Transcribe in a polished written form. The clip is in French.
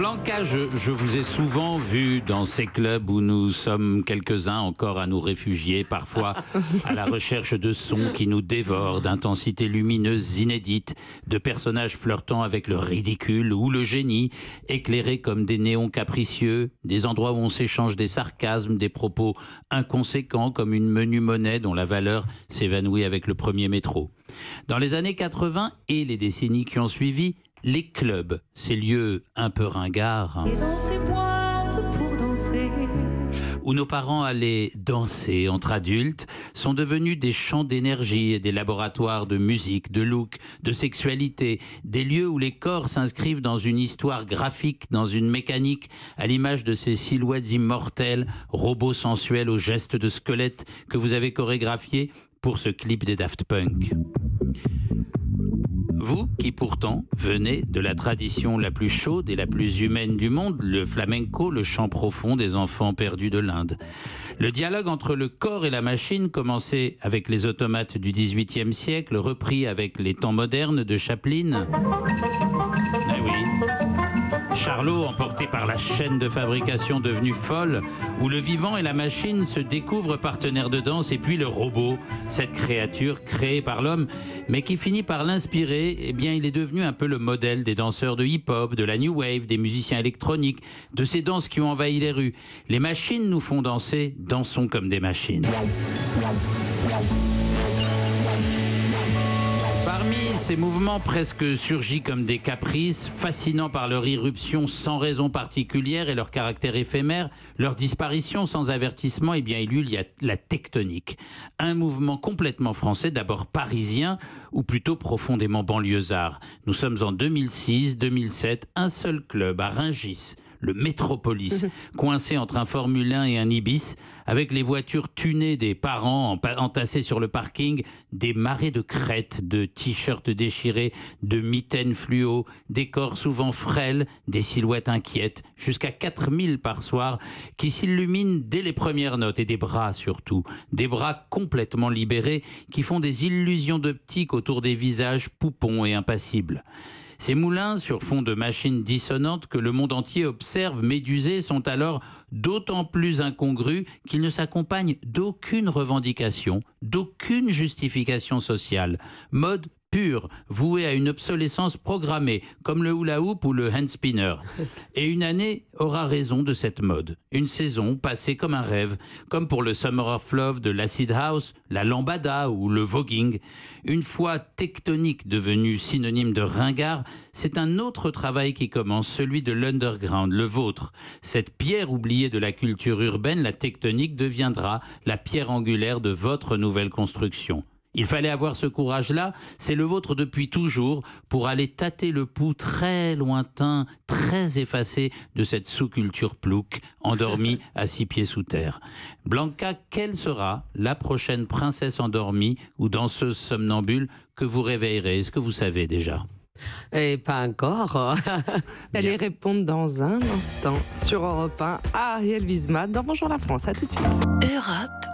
Blanca, je vous ai souvent vu dans ces clubs où nous sommes quelques-uns encore à nous réfugier, parfois à la recherche de sons qui nous dévorent, d'intensités lumineuses inédites, de personnages flirtant avec le ridicule ou le génie, éclairés comme des néons capricieux, des endroits où on s'échange des sarcasmes, des propos inconséquents comme une menue monnaie dont la valeur s'évanouit avec le premier métro. Dans les années 80 et les décennies qui ont suivi, les clubs, ces lieux un peu ringards, et dans ces boîtes pour danser, où nos parents allaient danser entre adultes, sont devenus des champs d'énergie et des laboratoires de musique, de look, de sexualité, des lieux où les corps s'inscrivent dans une histoire graphique, dans une mécanique, à l'image de ces silhouettes immortelles, robots sensuels aux gestes de squelette que vous avez chorégraphiés pour ce clip des Daft Punk. Vous qui pourtant venez de la tradition la plus chaude et la plus humaine du monde, le flamenco, le chant profond des enfants perdus de l'Inde. Le dialogue entre le corps et la machine, commencé avec les automates du XVIIIe siècle, repris avec les temps modernes de Chaplin. Eh oui. Charlot, emporté par la chaîne de fabrication devenue folle, où le vivant et la machine se découvrent partenaires de danse, et puis le robot, cette créature créée par l'homme, mais qui finit par l'inspirer. Eh bien, il est devenu un peu le modèle des danseurs de hip-hop, de la new wave, des musiciens électroniques, de ces danses qui ont envahi les rues. Les machines nous font danser, dansons comme des machines. Parmi ces mouvements presque surgis comme des caprices, fascinants par leur irruption sans raison particulière et leur caractère éphémère, leur disparition sans avertissement, eh bien, il y a la tectonique. Un mouvement complètement français, d'abord parisien, ou plutôt profondément banlieusard. Nous sommes en 2006-2007, un seul club à Rungis, le Métropolis, coincé entre un Formule 1 et un Ibis, avec les voitures tunées des parents entassées sur le parking, des marées de crêtes, de t-shirts déchirés, de mitaines fluo, des corps souvent frêles, des silhouettes inquiètes, jusqu'à 4000 par soir, qui s'illuminent dès les premières notes, et des bras surtout, des bras complètement libérés, qui font des illusions d'optique autour des visages poupons et impassibles. Ces moulins sur fond de machines dissonantes que le monde entier observe médusés sont alors d'autant plus incongrus qu'ils ne s'accompagnent d'aucune revendication, d'aucune justification sociale. Mode pur, voué à une obsolescence programmée, comme le hula hoop ou le hand spinner. Et une année aura raison de cette mode. Une saison passée comme un rêve, comme pour le Summer of Love de l'Acid House, la lambada ou le voguing. Une fois tectonique devenue synonyme de ringard, c'est un autre travail qui commence, celui de l'underground, le vôtre. Cette pierre oubliée de la culture urbaine, la tectonique, deviendra la pierre angulaire de votre nouvelle construction. Il fallait avoir ce courage-là, c'est le vôtre depuis toujours, pour aller tâter le pouls très lointain, très effacé de cette sous-culture plouc, endormie à 6 pieds sous terre. Blanca, quelle sera la prochaine princesse endormie ou danseuse somnambule que vous réveillerez? Est-ce que vous savez déjà? Et pas encore. Allez répondre dans un instant sur Europe 1 à Ariel Wiesmann dans Bonjour la France. À tout de suite. Europe